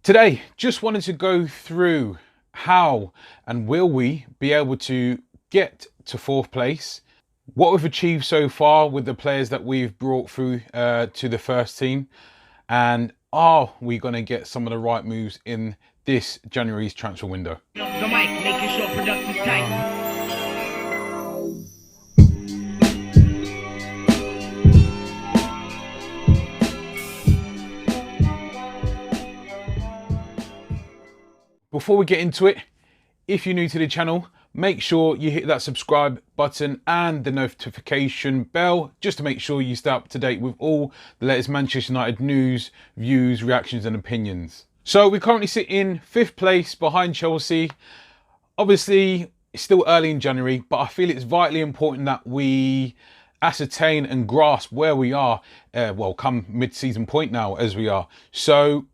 Today, just wanted to go through how and will we be able to get to fourth place, what we've achieved so far with the players that we've brought through to the first team, and are we going to get some of the right moves in this January's transfer window. The mic, making sure productive tight. Before we get into it, if you're new to the channel, make sure you hit that subscribe button and the notification bell just to make sure you stay up to date with all the latest Manchester United news, views, reactions and opinions. So we currently sit in 5th place behind Chelsea. Obviously, it's still early in January, but I feel it's vitally important that we ascertain and grasp where we are, come mid-season point now as we are. So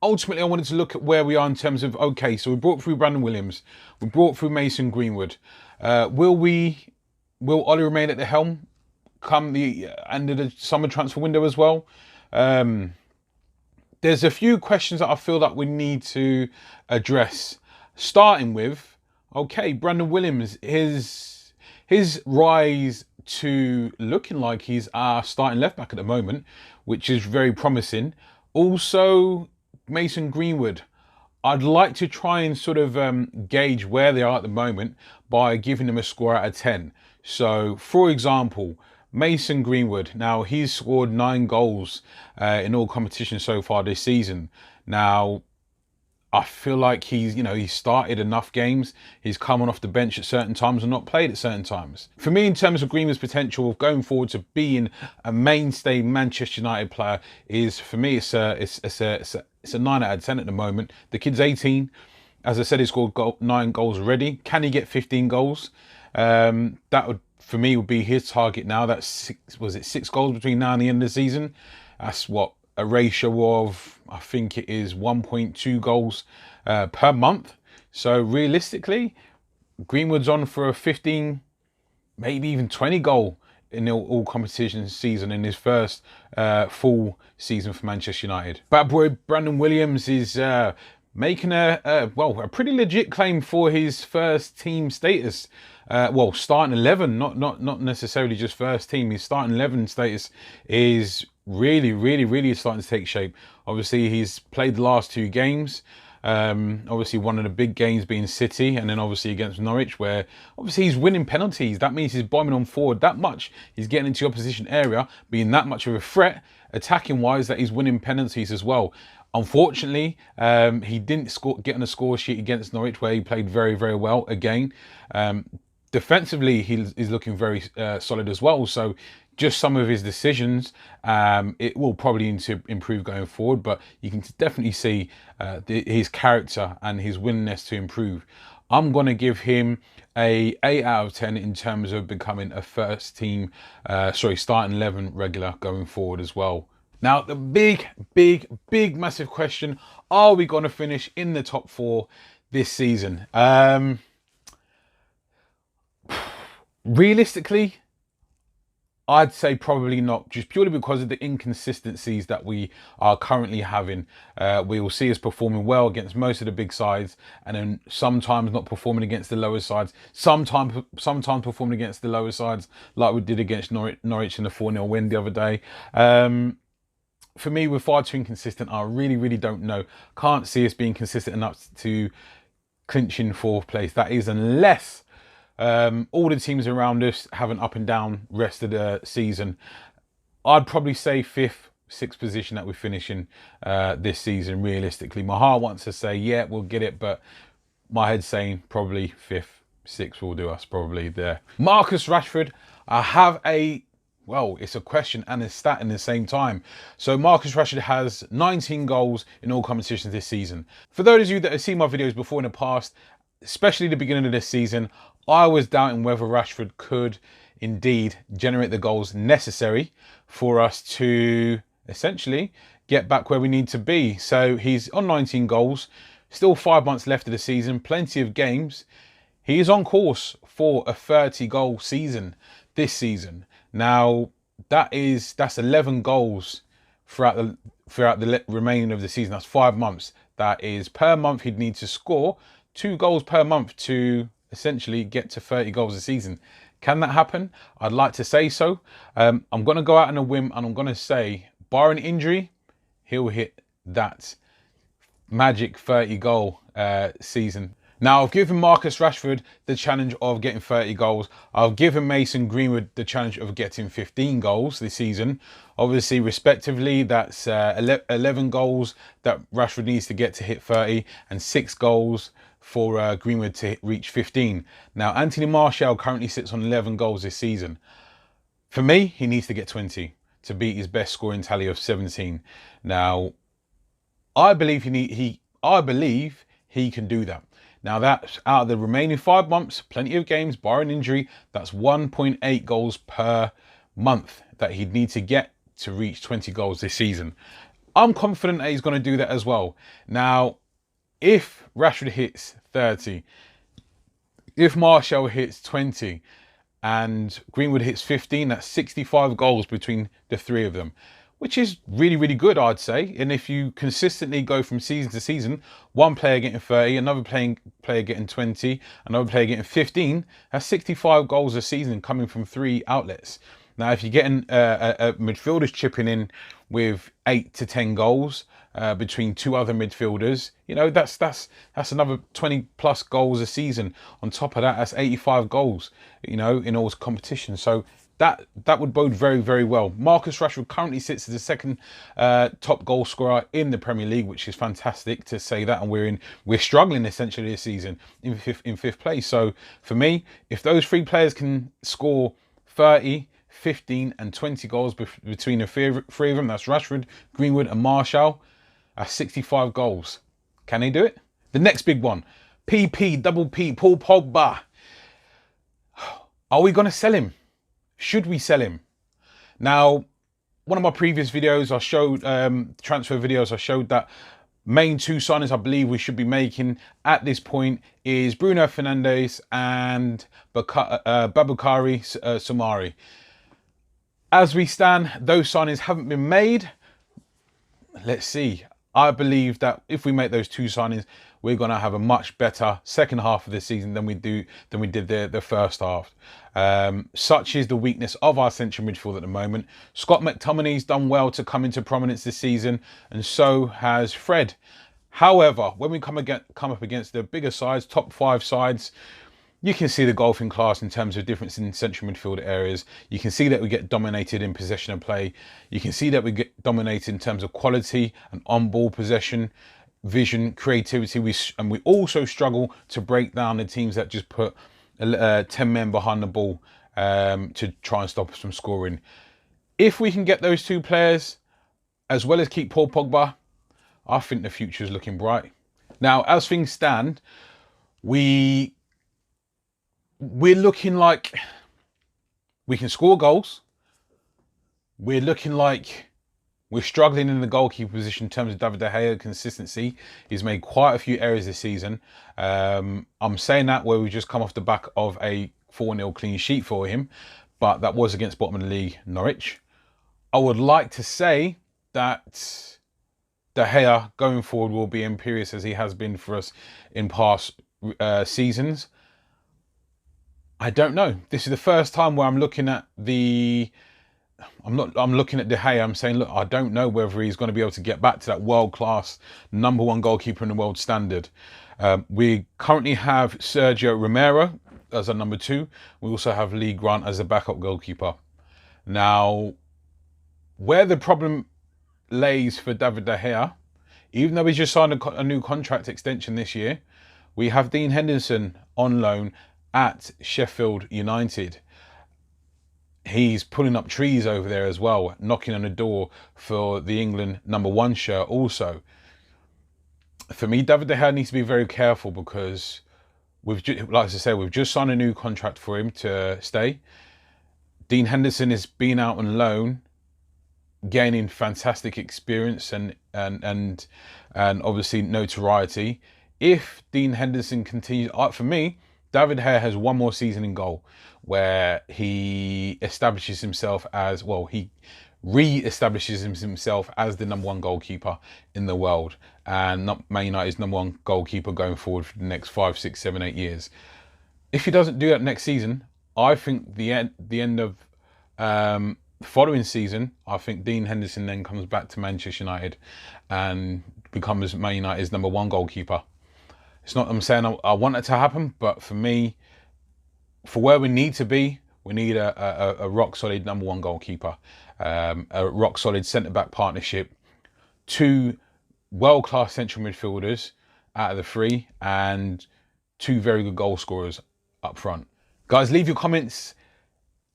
ultimately, I wanted to look at where we are in terms of, okay, so we brought through Brandon Williams, we brought through Mason Greenwood. Will Ollie remain at the helm come the end of the summer transfer window as well? There's a few questions that I feel that we need to address. Starting with, okay, Brandon Williams, his rise to looking like he's our starting left back at the moment, which is very promising. Also, Mason Greenwood, I'd like to try and sort of gauge where they are at the moment by giving them a score out of 10. So, for example, Mason Greenwood, now he's scored 9 goals in all competitions so far this season. Now, I feel like he's started enough games. He's come on off the bench at certain times and not played at certain times. For me, in terms of Greenwood's potential of going forward to being a mainstay Manchester United player, is for me it's a 9 out of 10 at the moment. The kid's 18. As I said, he's scored 9 goals already. Can he get 15 goals? That would, for me, would be his target now. That's 6 goals between now and the end of the season. That's what, a ratio of, I think it is 1.2 goals per month. So realistically, Greenwood's on for a 15, maybe even 20 goal in all competition season in his first full season for Manchester United. Bad boy Brandon Williams is making a pretty legit claim for his first team status. Starting 11, not necessarily just first team. His starting 11 status is really starting to take shape. Obviously, he's played the last 2 games. Obviously one of the big games being City, and then obviously against Norwich, where obviously he's winning penalties. That means he's bombing on forward that much. He's getting into the opposition area, being that much of a threat, attacking wise, that he's winning penalties as well. Unfortunately, he didn't get on a score sheet against Norwich, where he played very well again. Defensively, he's looking very solid as well. So just some of his decisions, it will probably need to improve going forward, but you can definitely see his character and his willingness to improve. I'm going to give him a 8 out of 10 in terms of becoming a first team, starting 11 regular going forward as well. Now, the big, massive question, are we going to finish in the top 4 this season? Realistically, I'd say probably not, just purely because of the inconsistencies that we are currently having. We will see us performing well against most of the big sides, and then sometimes not performing against the lower sides. Sometimes performing against the lower sides, like we did against Norwich in the 4-0 win the other day. For me, we're far too inconsistent. I really don't know. Can't see us being consistent enough to clinching 4th place. That is, unless all the teams around us have an up and down rest of the season. I'd probably say 5th, 6th position that we finish in this season, realistically. My heart wants to say, yeah, we'll get it, but my head's saying probably 5th, 6th will do us probably there. Marcus Rashford, I have it's a question and a stat in the same time. So Marcus Rashford has 19 goals in all competitions this season. For those of you that have seen my videos before in the past, especially the beginning of this season, I was doubting whether Rashford could indeed generate the goals necessary for us to essentially get back where we need to be. So he's on 19 goals, still 5 months left of the season, plenty of games. He is on course for a 30-goal season this season. Now, that's 11 goals throughout the remaining of the season. That's 5 months. That is per month he'd need to score 2 goals per month to essentially get to 30 goals a season. Can that happen? I'd like to say so. I'm going to go out on a whim and I'm going to say, barring injury, he'll hit that magic 30 goal season. Now, I've given Marcus Rashford the challenge of getting 30 goals. I've given Mason Greenwood the challenge of getting 15 goals this season. Obviously, respectively, that's 11 goals that Rashford needs to get to hit 30 and 6 goals for Greenwood to reach 15. Now, Anthony Martial currently sits on 11 goals this season. For me, he needs to get 20 to beat his best scoring tally of 17. Now, I believe he can do that. Now, that's out of the remaining 5 months, plenty of games, barring injury, that's 1.8 goals per month that he'd need to get to reach 20 goals this season. I'm confident that he's going to do that as well. Now, if Rashford hits 30, if Martial hits 20, and Greenwood hits 15, that's 65 goals between the 3 of them, which is really, really good, I'd say. And if you consistently go from season to season, one player getting 30, another player getting 20, another player getting 15, that's 65 goals a season coming from 3 outlets. Now, if you're getting midfielders chipping in with 8 to 10 goals between 2 other midfielders, you know, that's another 20 plus goals a season. On top of that, that's 85 goals, you know, in all competitions. So that would bode very, very well. Marcus Rashford currently sits as the second top goal scorer in the Premier League, which is fantastic to say that. And we're struggling essentially this season in fifth place. So for me, if those 3 players can score 30, 15 and 20 goals between the 3 of them, that's Rashford, Greenwood and Martial, that's 65 goals. Can they do it? The next big one, Double P, Paul Pogba. Are we going to sell him? Should we sell him? Now, one of my previous videos, I showed transfer videos, I showed that main 2 signings I believe we should be making at this point is Bruno Fernandes and Babukari Soumare. As we stand, those signings haven't been made. Let's see. I believe that if we make those 2 signings, we're going to have a much better second half of the season than we did the first half. Such is the weakness of our central midfield at the moment. Scott McTominay's done well to come into prominence this season, and so has Fred. However, when we come up against the bigger sides, top 5 sides, you can see the golfing class in terms of difference in central midfield areas. You can see that we get dominated in possession of play. You can see that we get dominated in terms of quality and on-ball possession, vision, creativity. And we also struggle to break down the teams that just put 10 men behind the ball to try and stop us from scoring. If we can get those 2 players, as well as keep Paul Pogba, I think the future is looking bright. Now, as things stand, we're looking like we can score goals. We're looking like we're struggling in the goalkeeper position in terms of David De Gea consistency. He's made quite a few errors this season. I'm saying that where we just come off the back of a 4-0 clean sheet for him, but that was against bottom of the league Norwich. I would like to say that De Gea going forward will be imperious as he has been for us in past seasons. I don't know. This is the first time where I'm looking at I'm looking at De Gea. I'm saying, look, I don't know whether he's going to be able to get back to that world-class #1 goalkeeper in the world standard. We currently have Sergio Romero as a number 2. We also have Lee Grant as a backup goalkeeper. Now, where the problem lays for David De Gea, even though he's just signed a new contract extension this year, we have Dean Henderson on loan at Sheffield United. He's pulling up trees over there as well, knocking on the door for the England #1 shirt also. For me, David De Gea needs to be very careful because we've just signed a new contract for him to stay. Dean Henderson has been out on loan, gaining fantastic experience and obviously notoriety. If Dean Henderson continues, for me, David De Gea has 1 more season in goal where he establishes himself as, well, he re-establishes himself as the #1 goalkeeper in the world, and Man United's #1 goalkeeper going forward for the next 5, 6, 7, 8 years. If he doesn't do that next season, I think the end of following season, I think Dean Henderson then comes back to Manchester United and becomes Man United's #1 goalkeeper. It's not, I'm saying I want it to happen, but for me, for where we need to be, we need a rock solid #1 goalkeeper, a rock solid centre back partnership, 2 world class central midfielders out of the 3, and 2 very good goal scorers up front. Guys, leave your comments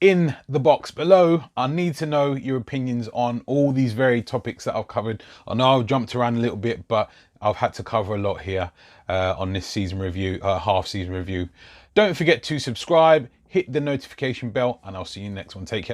in the box below. I need to know your opinions on all these varied topics that I've covered. I know I've jumped around a little bit, but I've had to cover a lot here on this season review, half season review. Don't forget to subscribe, hit the notification bell, and I'll see you next one. Take care.